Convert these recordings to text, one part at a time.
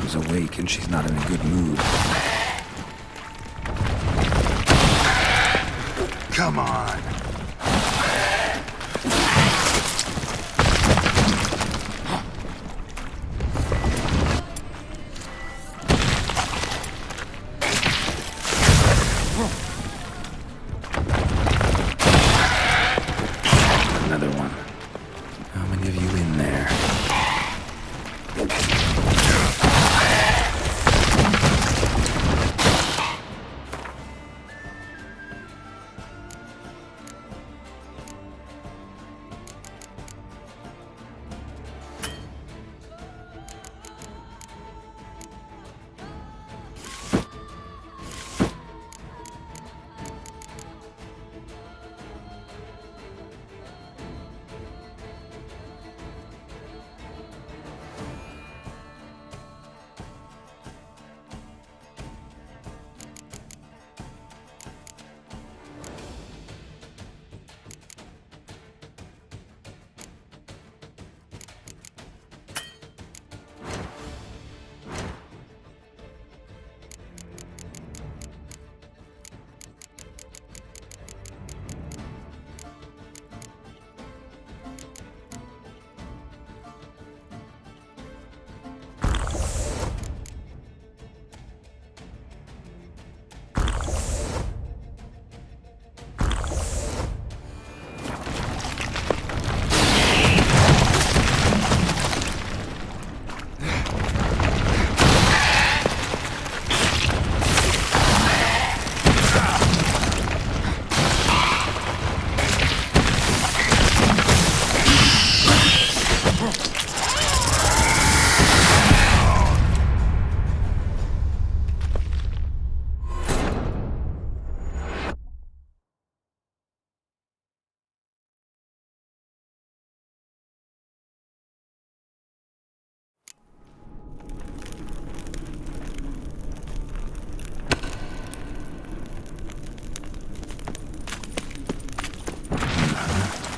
Mom's awake and she's not in a good mood. Come on. Another one. How many of you in there?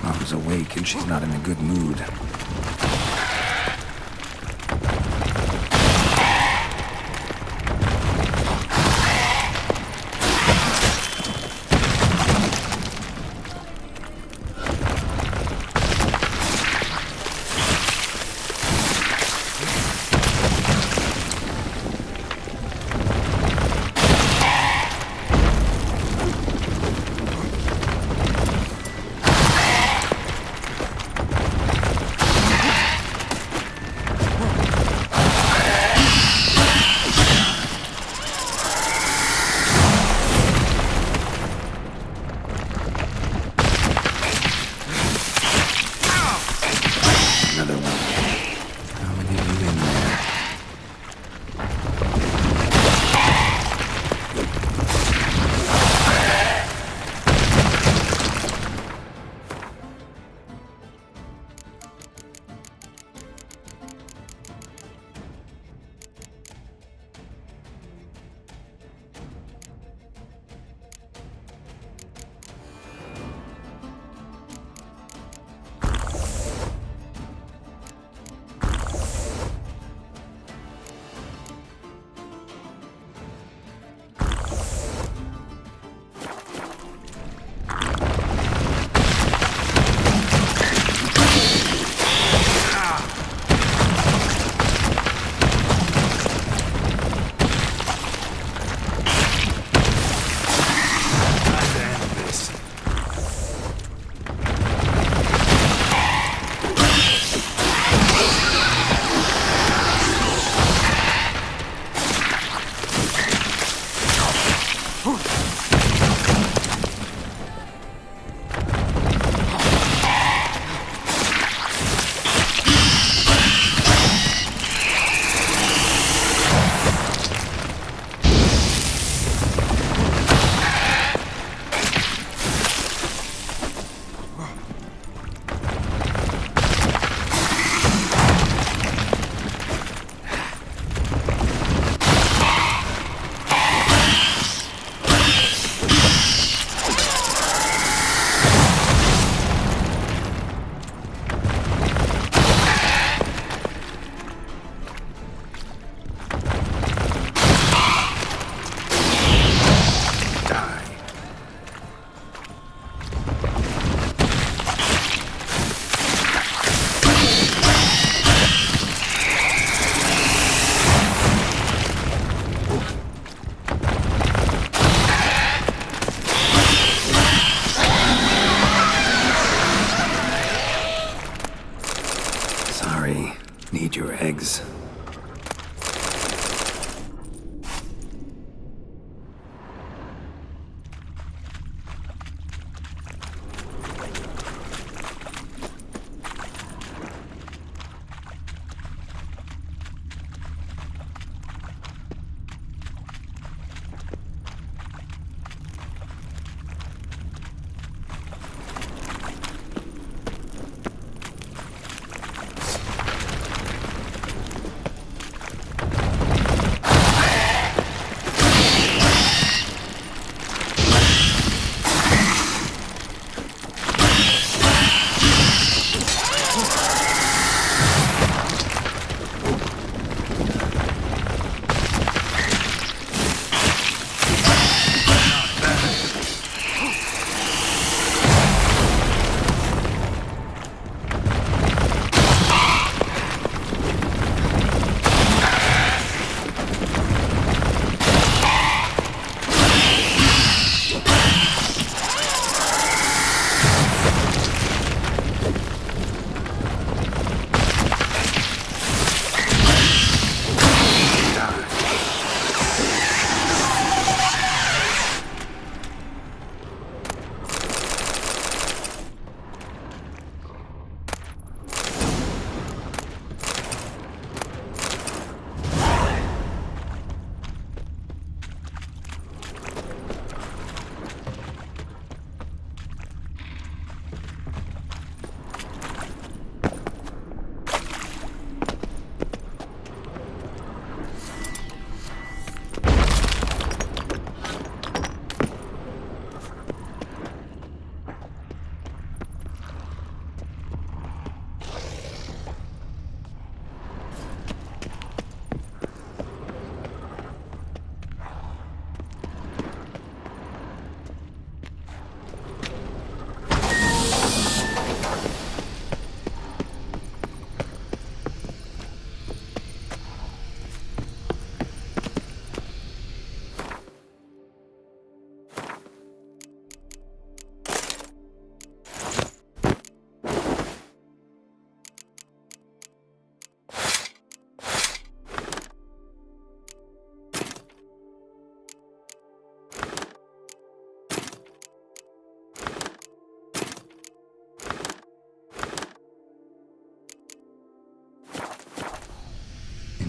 Mom's awake and she's not in a good mood.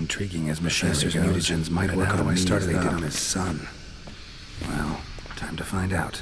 intriguing as Professor's Machine goes. mutagens might But work how on do I me start as it they did up? on his son. Well, time to find out.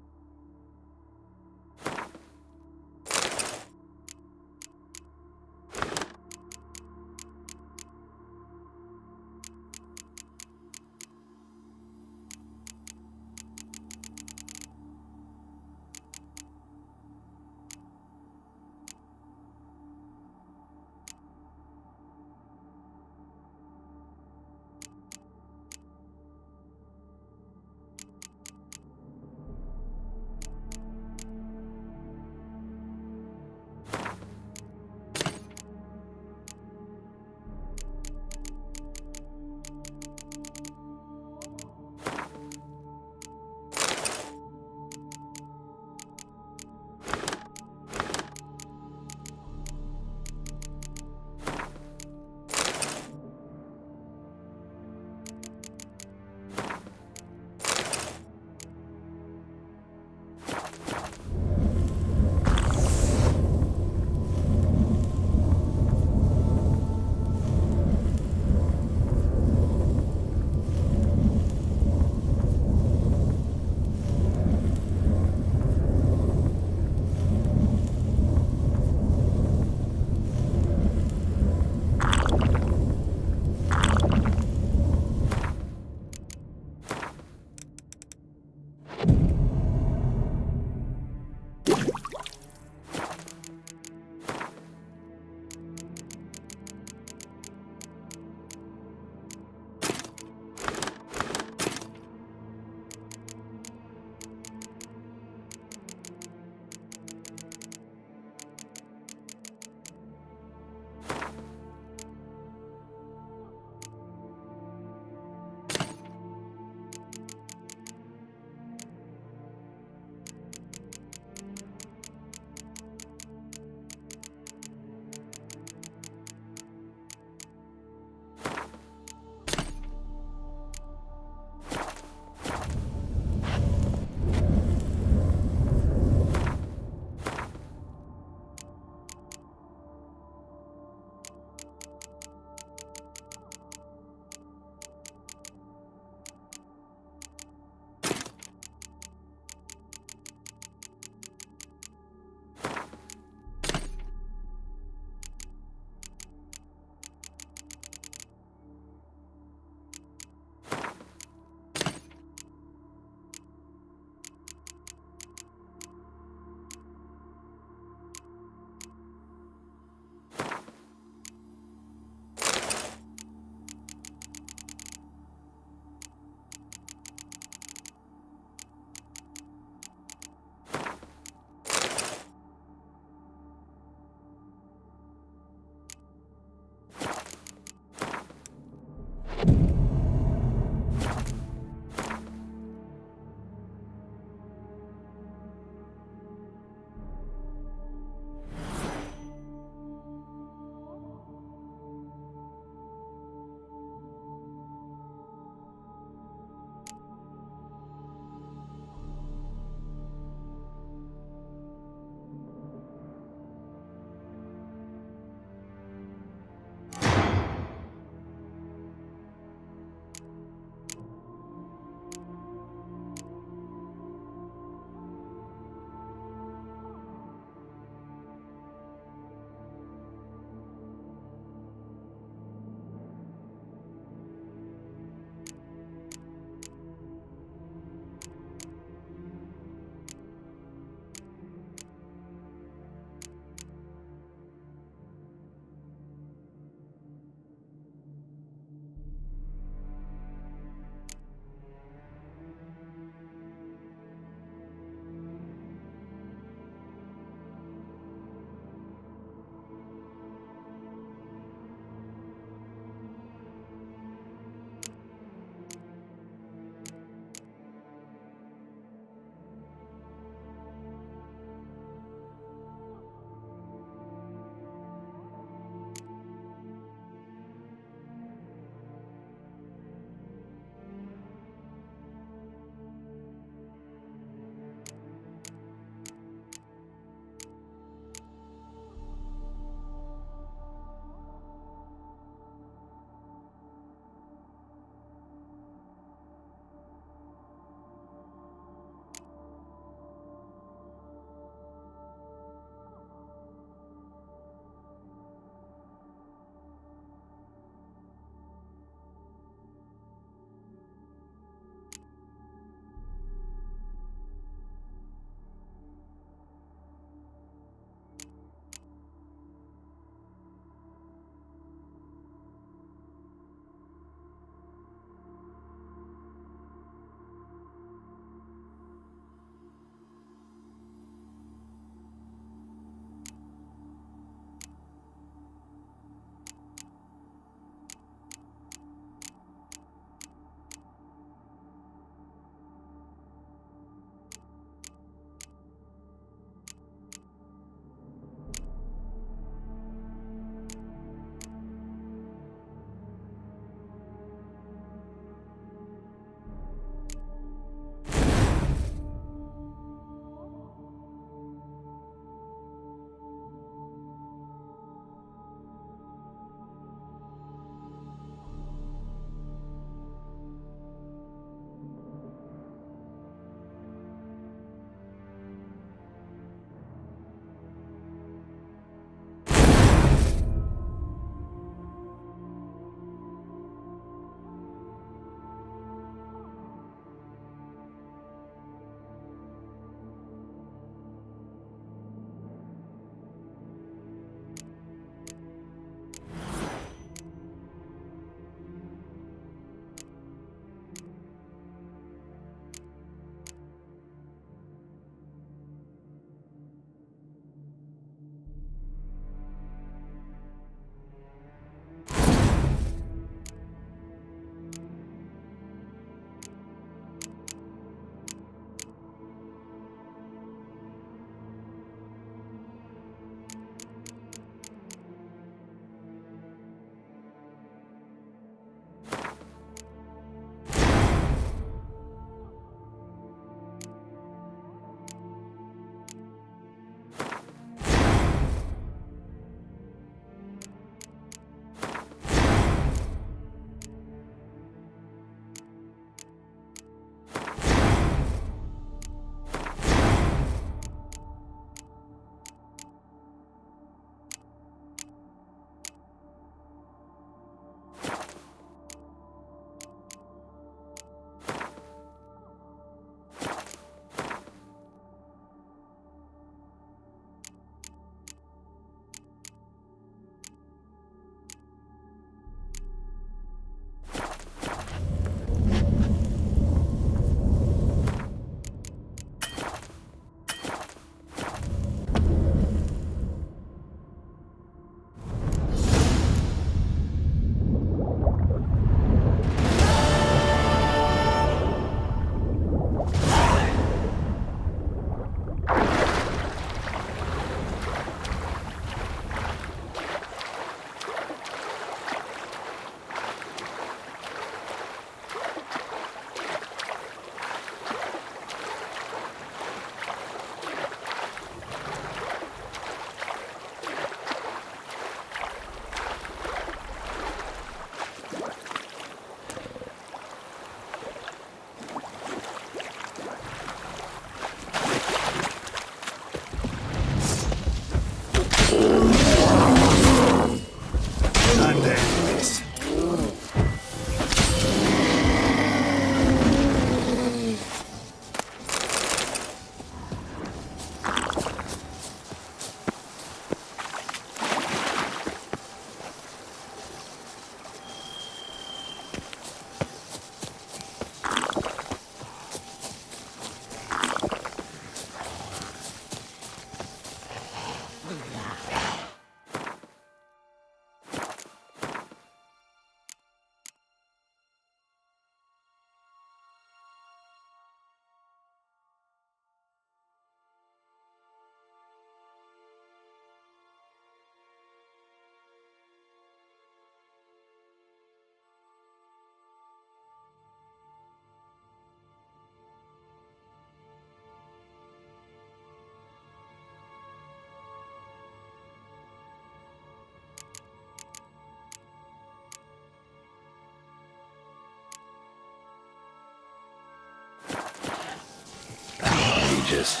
Regis.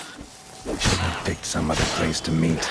Should have picked some other place to meet.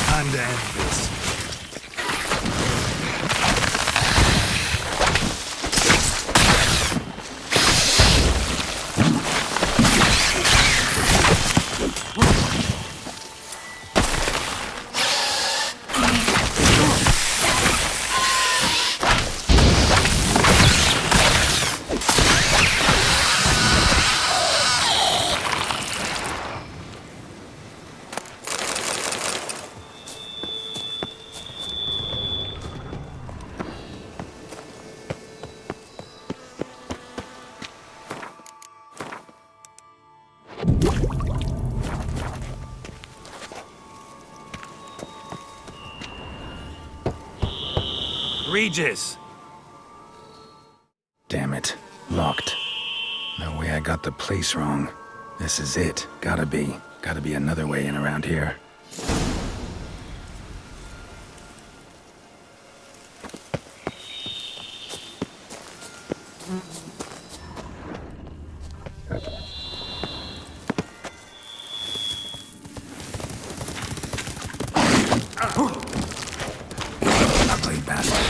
Time to end this. Regis! Damn it. Locked. No way I got the place wrong. This is it. Gotta be. Gotta be another way in around here. Ugly bastard.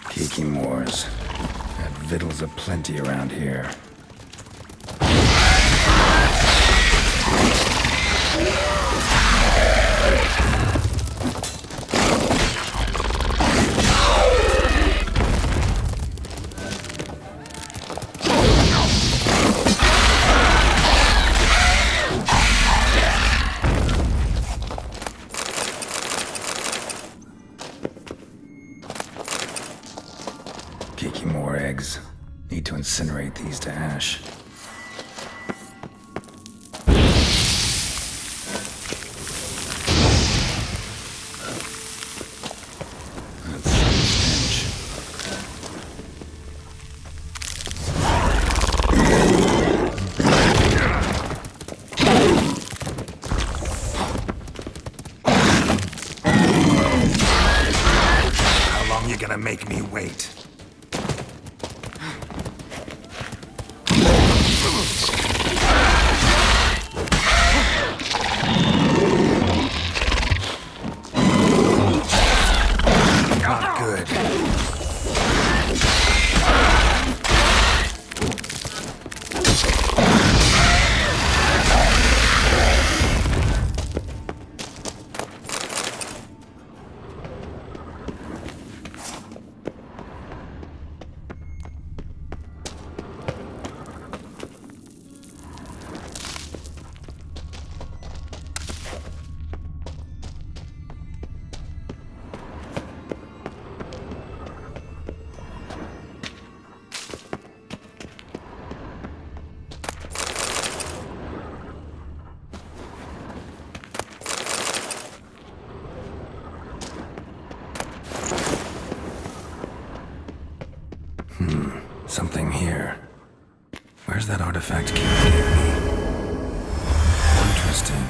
Kiki Moors. Got victuals aplenty around here. Kiki Moor eggs. Need to incinerate these to ash. That's some stench. How long you gonna make me wait? Not good. Something here. Where's that artifact Kira gave me? Interesting.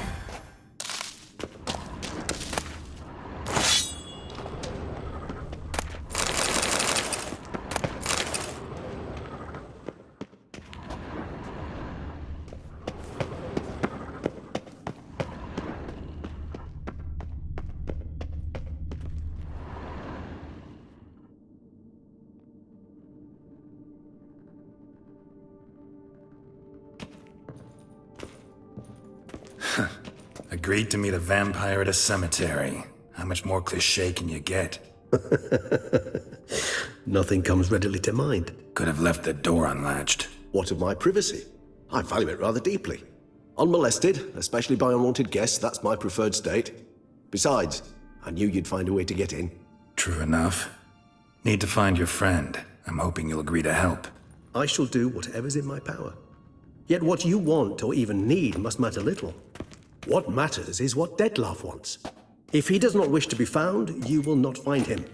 agreed to meet a vampire at a cemetery. How much more cliché can you get? Nothing comes readily to mind. Could have left the door unlatched. What of my privacy? I value it rather deeply. Unmolested, especially by unwanted guests, that's my preferred state. Besides, I knew you'd find a way to get in. True enough. Need to find your friend. I'm hoping you'll agree to help. I shall do whatever's in my power. Yet what you want or even need must matter little. What matters is what Dettlaff wants. If he does not wish to be found, you will not find him.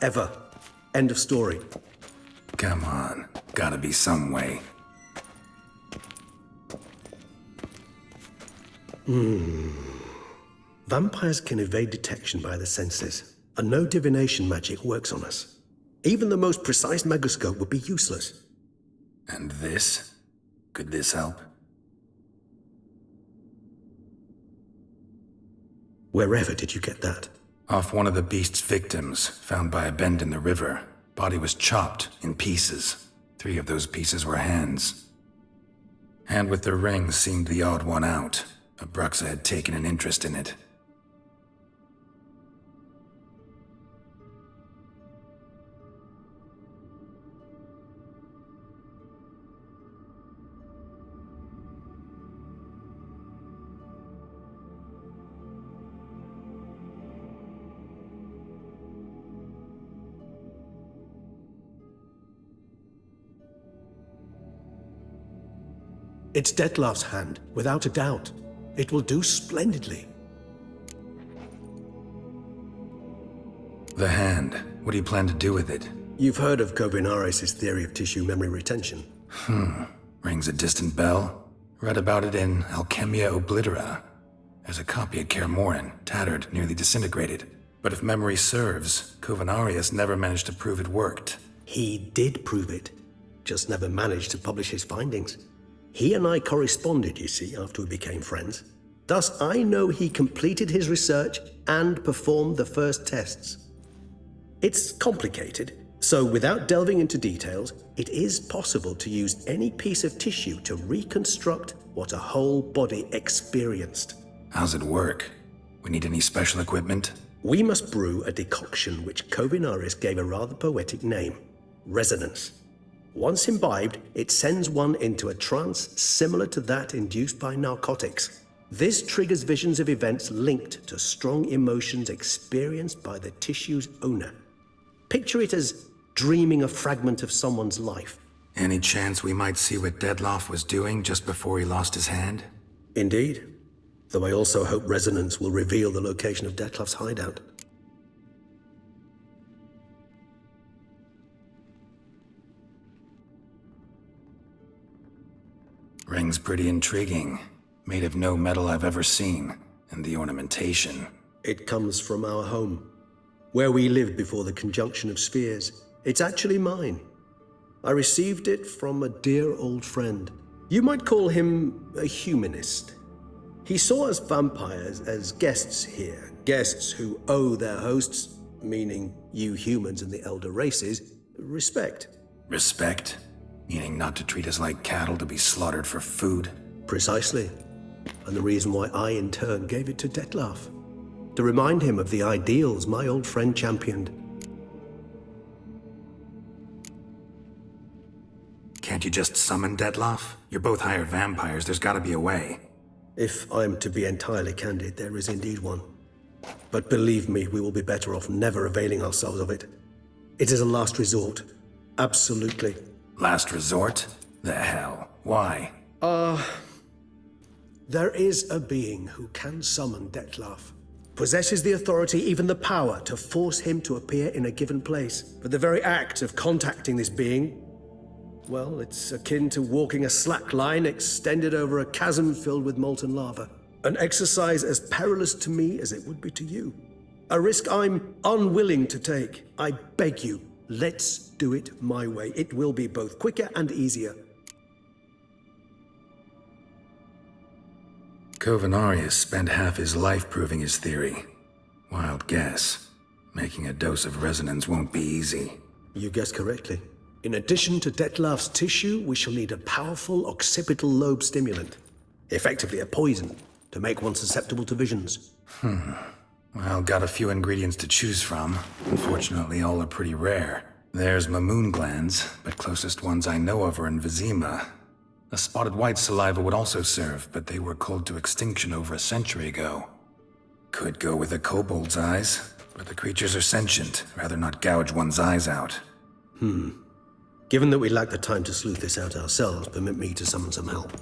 Ever. End of story. Come on. Gotta be some way. Vampires can evade detection by the senses, and no divination magic works on us. Even the most precise megascope would be useless. And this? Could this help? Wherever did you get that? Off one of the beast's victims, found by a bend in the river. Body was chopped in pieces. 3 of those pieces were hands. Hand with the ring seemed the odd one out. Abruxa had taken an interest in it. It's Dettlaff's hand, without a doubt. It will do splendidly. The hand. What do you plan to do with it? You've heard of Kovinaris' theory of tissue memory retention. Rings a distant bell. Read about it in Alchemia Oblitera. There's a copy at Kaer Morhen, tattered, nearly disintegrated. But if memory serves, Kovinaris never managed to prove it worked. He did prove it, just never managed to publish his findings. He and I corresponded, you see, after we became friends. Thus, I know he completed his research and performed the first tests. It's complicated, so without delving into details, it is possible to use any piece of tissue to reconstruct what a whole body experienced. How's it work? We need any special equipment? We must brew a decoction which Kovinaris gave a rather poetic name, resonance. Once imbibed, it sends one into a trance similar to that induced by narcotics. This triggers visions of events linked to strong emotions experienced by the tissue's owner. Picture it as dreaming a fragment of someone's life. Any chance we might see what Dettlaff was doing just before he lost his hand? Indeed. Though I also hope resonance will reveal the location of Dettlaff's hideout. Ring's pretty intriguing. Made of no metal I've ever seen. And the ornamentation. It comes from our home, where we lived before the conjunction of spheres. It's actually mine. I received it from a dear old friend. You might call him a humanist. He saw us vampires as guests here, guests who owe their hosts, meaning you humans and the elder races, respect. Respect? Meaning not to treat us like cattle to be slaughtered for food? Precisely. And the reason why I, in turn, gave it to Dettlaff. To remind him of the ideals my old friend championed. Can't you just summon Dettlaff? You're both hired vampires, there's gotta be a way. If I'm to be entirely candid, there is indeed one. But believe me, we will be better off never availing ourselves of it. It is a last resort. Absolutely. Last resort? The hell? Why? There is a being who can summon Dettlaff. Possesses the authority, even the power, to force him to appear in a given place. But the very act of contacting this being, well, it's akin to walking a slack line extended over a chasm filled with molten lava. An exercise as perilous to me as it would be to you. A risk I'm unwilling to take. I beg you, let's do it my way. It will be both quicker and easier. Kovinaris spent half his life proving his theory. Wild guess. Making a dose of resonance won't be easy. You guessed correctly. In addition to Dettlaff's tissue, we shall need a powerful occipital lobe stimulant. Effectively a poison, to make one susceptible to visions. Well, got a few ingredients to choose from. Unfortunately, all are pretty rare. There's Mamoon glands, but closest ones I know of are in Vizima. A spotted white saliva would also serve, but they were culled to extinction over a century ago. Could go with a kobold's eyes, but the creatures are sentient. Rather not gouge one's eyes out. Given that we lack the time to sleuth this out ourselves, permit me to summon some help.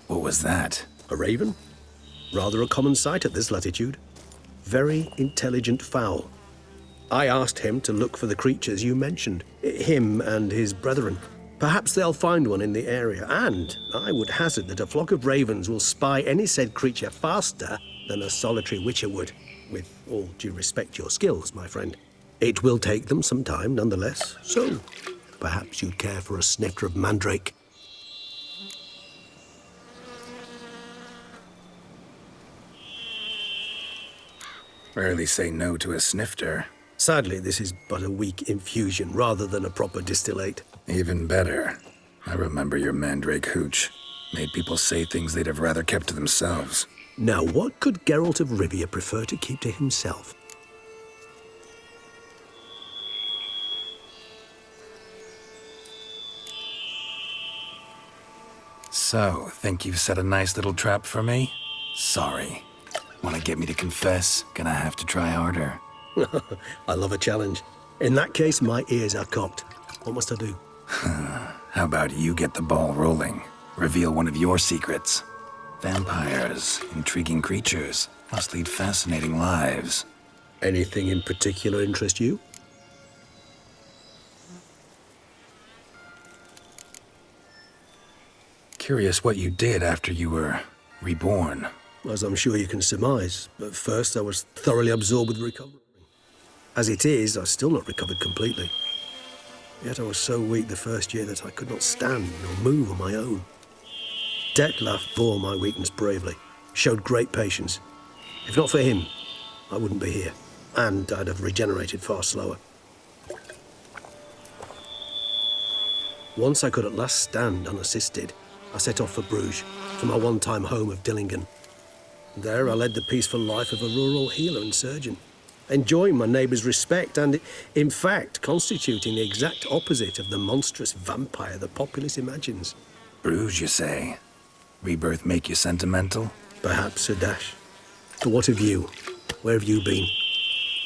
What was that? A raven? Rather a common sight at this latitude. Very intelligent fowl. I asked him to look for the creatures you mentioned, him and his brethren. Perhaps they'll find one in the area, and I would hazard that a flock of ravens will spy any said creature faster than a solitary witcher would. With all due respect to your skills, my friend. It will take them some time, nonetheless, so perhaps you'd care for a snifter of mandrake. Rarely say no to a snifter. Sadly, this is but a weak infusion rather than a proper distillate. Even better. I remember your mandrake hooch. Made people say things they'd have rather kept to themselves. Now, what could Geralt of Rivia prefer to keep to himself? So, think you've set a nice little trap for me? Sorry. Want to get me to confess? Gonna have to try harder. I love a challenge. In that case, my ears are cocked. What must I do? How about you get the ball rolling? Reveal one of your secrets. Vampires, intriguing creatures, must lead fascinating lives. Anything in particular interest you? Curious what you did after you were reborn. As I'm sure you can surmise, but first I was thoroughly absorbed with recovery. As it is, I've still not recovered completely. Yet I was so weak the first year that I could not stand nor move on my own. Detlef bore my weakness bravely, showed great patience. If not for him, I wouldn't be here, and I'd have regenerated far slower. Once I could at last stand unassisted, I set off for Bruges, for my one-time home of Dillingen. There I led the peaceful life of a rural healer and surgeon, enjoying my neighbours' respect and, in fact, constituting the exact opposite of the monstrous vampire the populace imagines. Bruges, you say? Rebirth make you sentimental? Perhaps a dash. But what of you? Where have you been?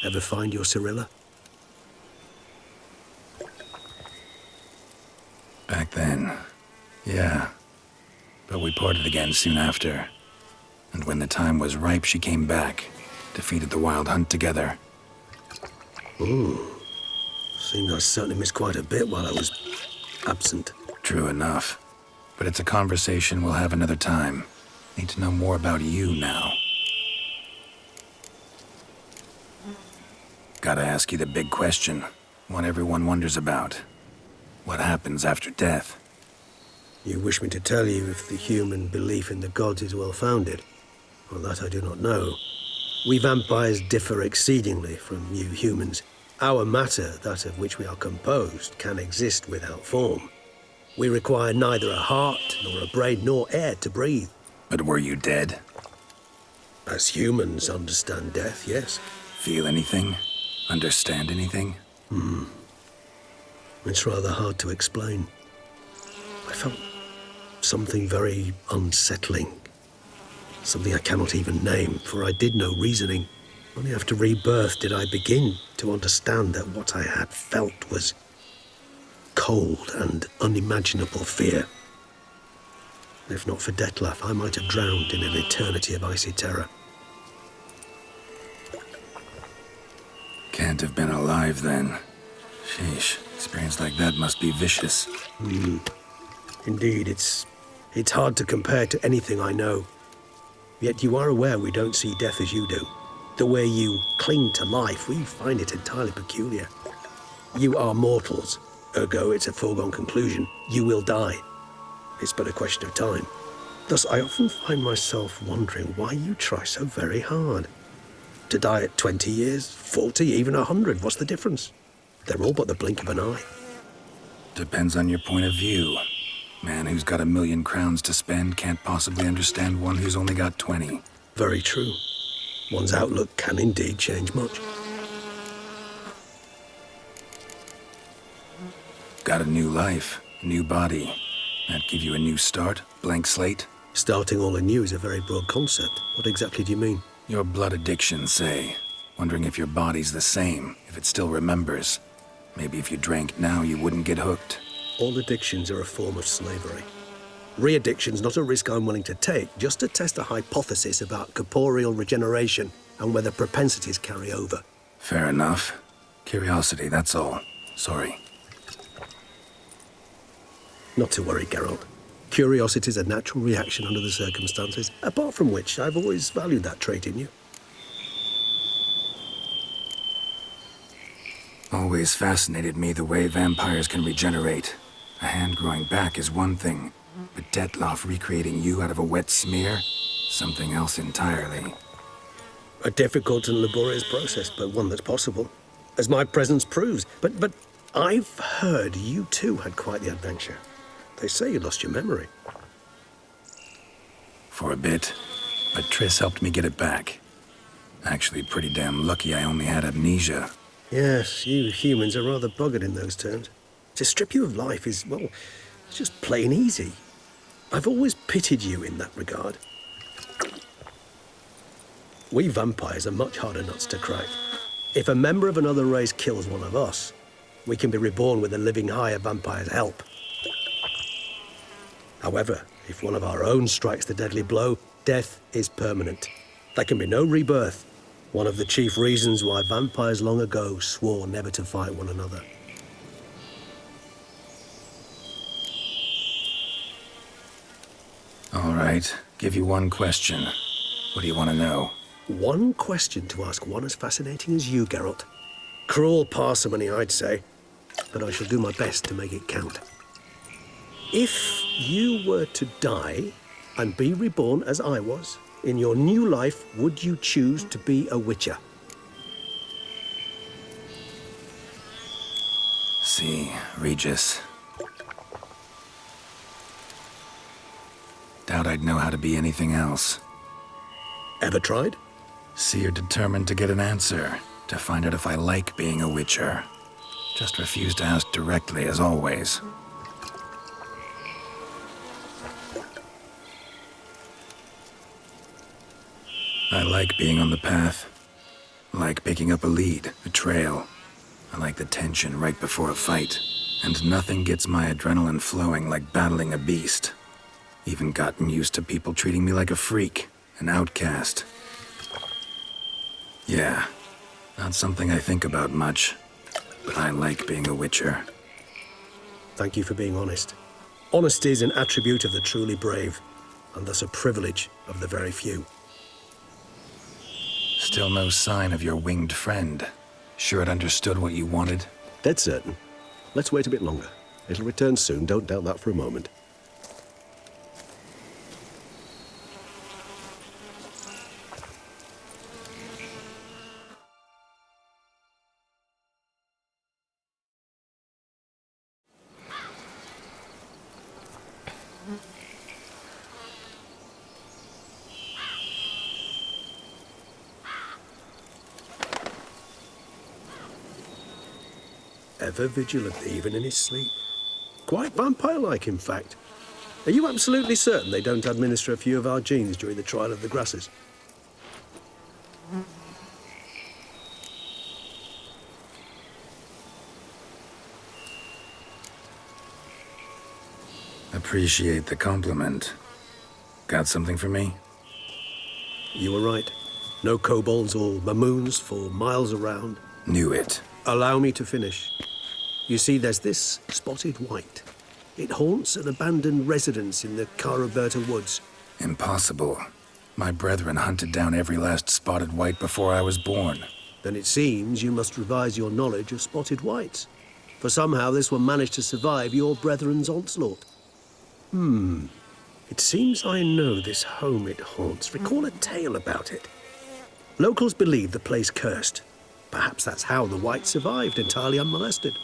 Ever find your Cyrilla? Back then, yeah. But we parted again soon after. And when the time was ripe, she came back. Defeated the Wild Hunt together. Seems I certainly missed quite a bit while I was absent. True enough. But it's a conversation we'll have another time. Need to know more about you now. Gotta ask you the big question. One everyone wonders about. What happens after death? You wish me to tell you if the human belief in the gods is well-founded? Well, that I do not know. We vampires differ exceedingly from you humans. Our matter, that of which we are composed, can exist without form. We require neither a heart, nor a brain, nor air to breathe. But were you dead? As humans understand death, yes. Feel anything? Understand anything? It's rather hard to explain. I felt something very unsettling. Something I cannot even name, for I did no reasoning. Only after rebirth did I begin to understand that what I had felt was cold and unimaginable fear. If not for Detlef, I might have drowned in an eternity of icy terror. Can't have been alive then. Sheesh, experience like that must be vicious. Indeed, it's hard to compare to anything I know. Yet you are aware we don't see death as you do. The way you cling to life, we find it entirely peculiar. You are mortals, ergo it's a foregone conclusion. You will die. It's but a question of time. Thus, I often find myself wondering why you try so very hard. To die at 20 years, 40, even 100, what's the difference? They're all but the blink of an eye. Depends on your point of view. Man who's got 1,000,000 crowns to spend can't possibly understand one who's only got 20. Very true. One's outlook can indeed change much. Got a new life, new body. That give you a new start, blank slate? Starting all anew is a very broad concept. What exactly do you mean? Your blood addiction, say. Wondering if your body's the same, if it still remembers. Maybe if you drank now, you wouldn't get hooked. All addictions are a form of slavery. Re-addiction's not a risk I'm willing to take, just to test a hypothesis about corporeal regeneration and whether propensities carry over. Fair enough. Curiosity, that's all. Sorry. Not to worry, Geralt. Curiosity's a natural reaction under the circumstances, apart from which I've always valued that trait in you. Always fascinated me the way vampires can regenerate. A hand growing back is one thing, but Detloff recreating you out of a wet smear? Something else entirely. A difficult and laborious process, but one that's possible, as my presence proves. But I've heard you too had quite the adventure. They say you lost your memory. For a bit, but Triss helped me get it back. Actually, pretty damn lucky I only had amnesia. Yes, you humans are rather buggered in those terms. To strip you of life is, well, it's just plain easy. I've always pitied you in that regard. We vampires are much harder nuts to crack. If a member of another race kills one of us, we can be reborn with a living higher vampire's help. However, if one of our own strikes the deadly blow, death is permanent. There can be no rebirth. One of the chief reasons why vampires long ago swore never to fight one another. All right, give you one question. What do you want to know? One question to ask one as fascinating as you, Geralt. Cruel parsimony, I'd say, but I shall do my best to make it count. If you were to die and be reborn as I was, in your new life, would you choose to be a witcher? See, Regis. Doubt I'd know how to be anything else. Ever tried? See, you're determined to get an answer, to find out if I like being a witcher. Just refuse to ask directly, as always. I like being on the path. I like picking up a lead, a trail. I like the tension right before a fight. And nothing gets my adrenaline flowing like battling a beast. Even gotten used to people treating me like a freak, an outcast. Yeah, not something I think about much, but I like being a witcher. Thank you for being honest. Honesty is an attribute of the truly brave, and thus a privilege of the very few. Still no sign of your winged friend. Sure it understood what you wanted? Dead certain. Let's wait a bit longer. It'll return soon, don't doubt that for a moment. Ever vigilant, even in his sleep. Quite vampire-like, in fact. Are you absolutely certain they don't administer a few of our genes during the trial of the grasses? Appreciate the compliment. Got something for me? You were right. No kobolds or mamoons for miles around. Knew it. Allow me to finish. You see, there's this spotted white. It haunts an abandoned residence in the Caraberta woods. Impossible. My brethren hunted down every last spotted white before I was born. Then it seems you must revise your knowledge of spotted whites. For somehow this one managed to survive your brethren's onslaught. It seems I know this home it haunts. Recall a tale about it. Locals believe the place cursed. Perhaps that's how the white survived entirely unmolested.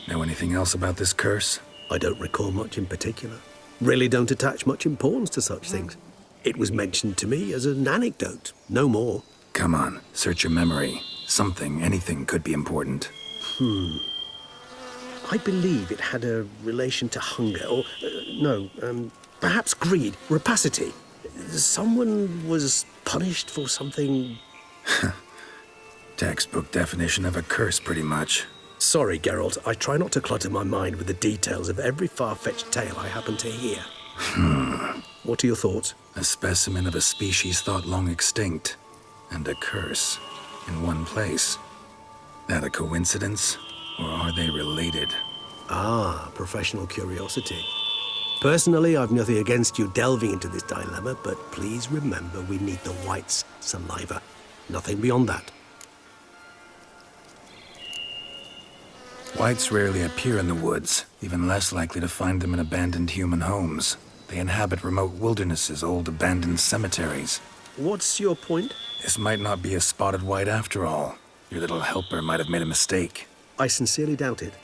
Know anything else about this curse? I don't recall much in particular. Really don't attach much importance to such things. It was mentioned to me as an anecdote, no more. Come on, search your memory. Something, anything could be important. I believe it had a relation to hunger, or perhaps greed, rapacity. Someone was punished for something. Textbook definition of a curse, pretty much. Sorry, Geralt, I try not to clutter my mind with the details of every far-fetched tale I happen to hear. What are your thoughts? A specimen of a species thought long extinct, and a curse in one place. That a coincidence, or are they related? Ah, professional curiosity. Personally, I've nothing against you delving into this dilemma, but please remember we need the white's saliva. Nothing beyond that. Whites rarely appear in the woods, even less likely to find them in abandoned human homes. They inhabit remote wildernesses, old abandoned cemeteries. What's your point? This might not be a spotted white after all. Your little helper might have made a mistake. I sincerely doubt it.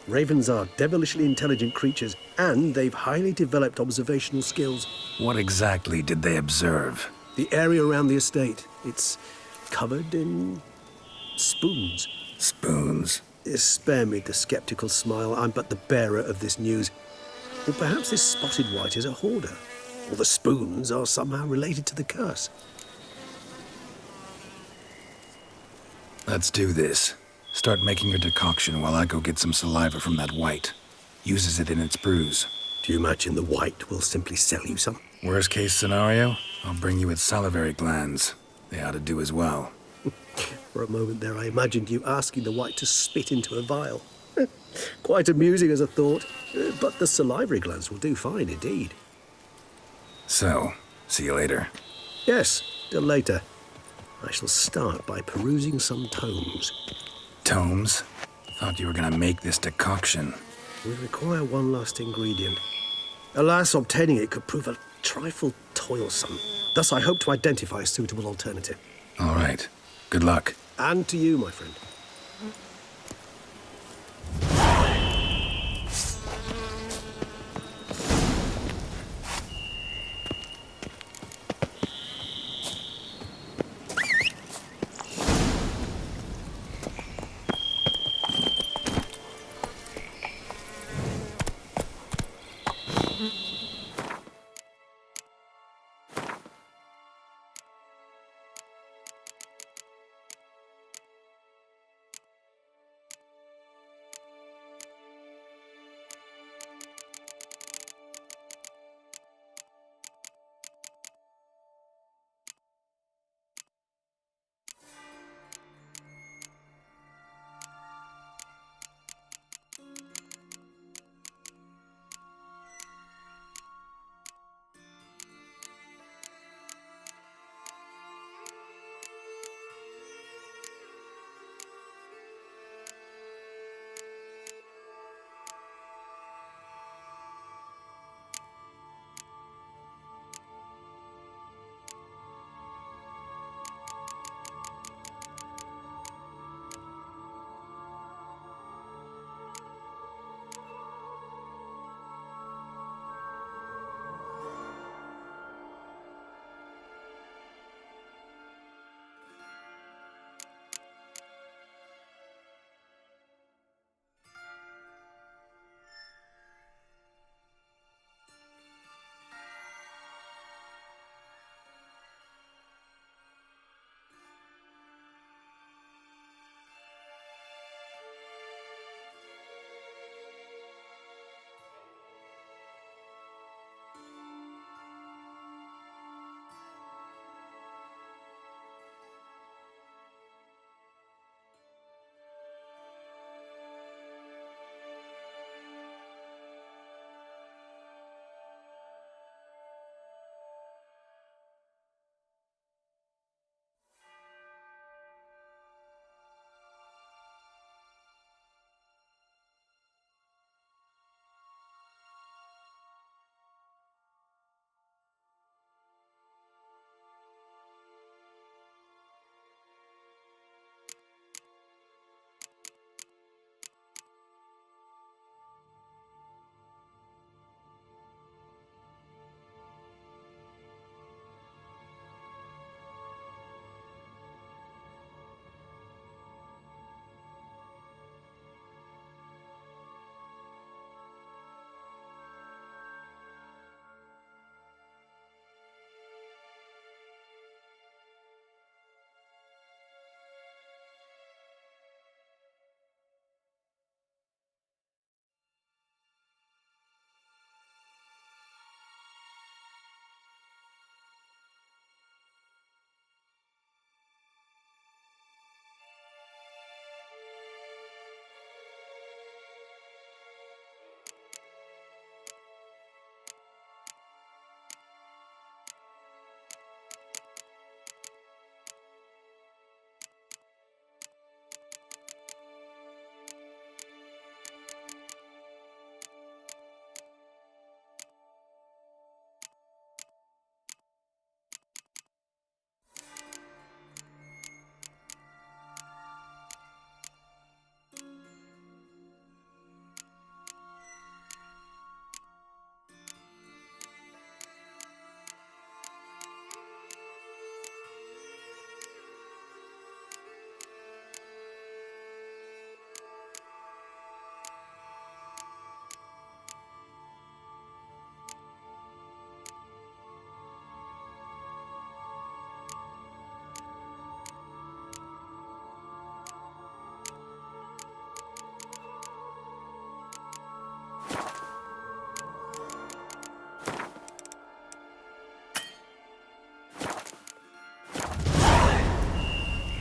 Ravens are devilishly intelligent creatures, and they've highly developed observational skills. What exactly did they observe? The area around the estate, it's covered in spoons. Spoons. Spare me the skeptical smile. I'm but the bearer of this news. Or perhaps this spotted white is a hoarder. Or the spoons are somehow related to the curse. Let's do this. Start making your decoction while I go get some saliva from that white. Uses it in its brews. Do you imagine the white will simply sell you some? Worst case scenario, I'll bring you its salivary glands. They ought to do as well. For a moment there, I imagined you asking the white to spit into a vial. Quite amusing as a thought, but the salivary glands will do fine indeed. So, see you later. Yes, till later. I shall start by perusing some tomes. Tomes? Thought you were gonna make this decoction. We require one last ingredient. Alas, obtaining it could prove a trifle toilsome. Thus, I hope to identify a suitable alternative. All right. Good luck. And to you, my friend.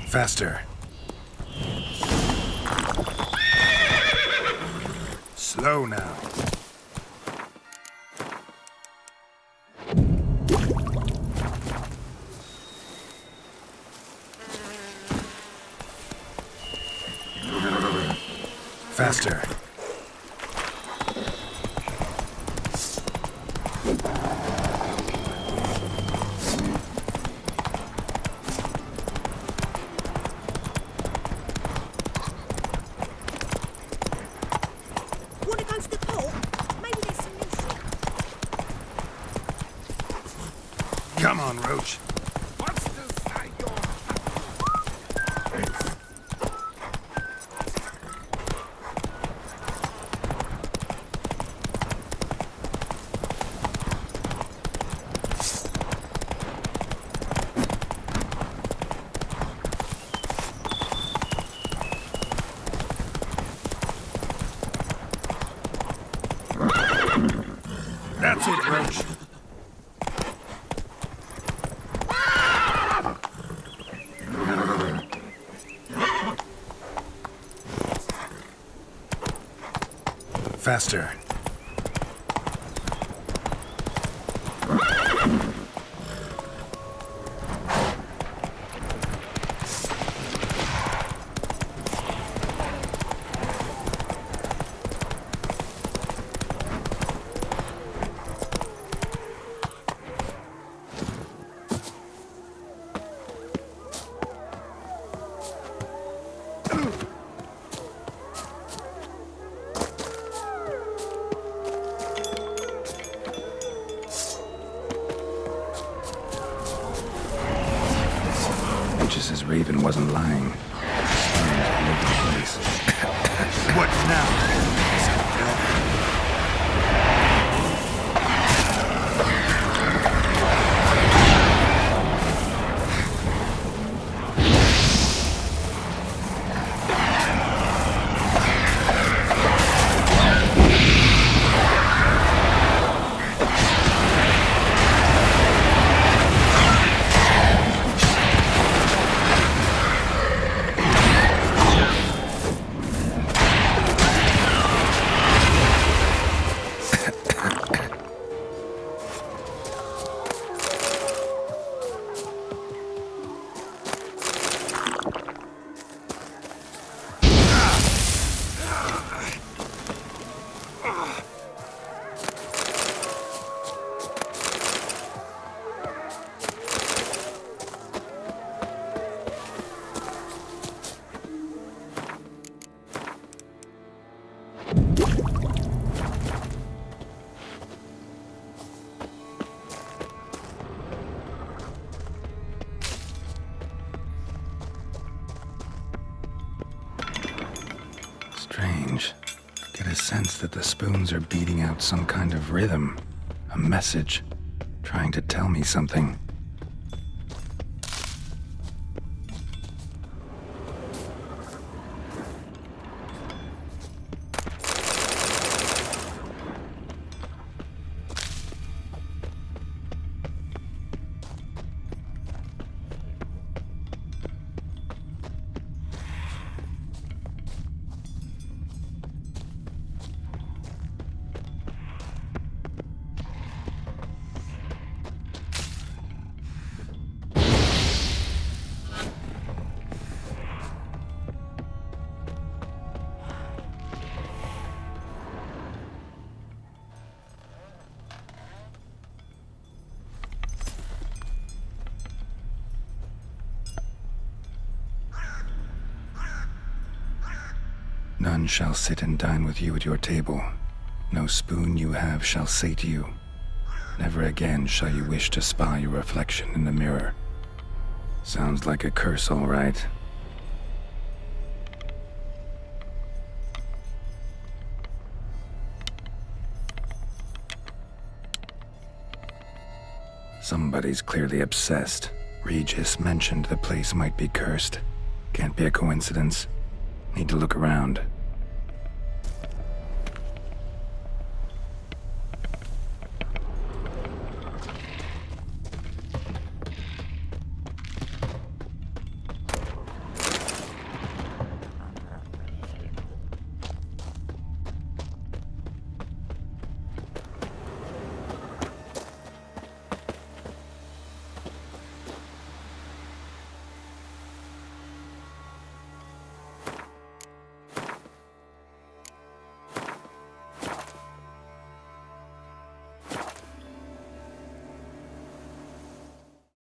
Faster. Slow now. Faster. Wanna go to the port? Maybe there's some new shit. Come on, Roach. That's it, Roach. Faster. Just as Raven wasn't lying. Stones all over the place. What now? Strange. Get a sense that the spoons are beating out some kind of rhythm. A message. Trying to tell me something. None shall sit and dine with you at your table. No spoon you have shall say to you, never again shall you wish to spy your reflection in the mirror. Sounds like a curse, all right. Somebody's clearly obsessed. Regis mentioned the place might be cursed. Can't be a coincidence. Need to look around.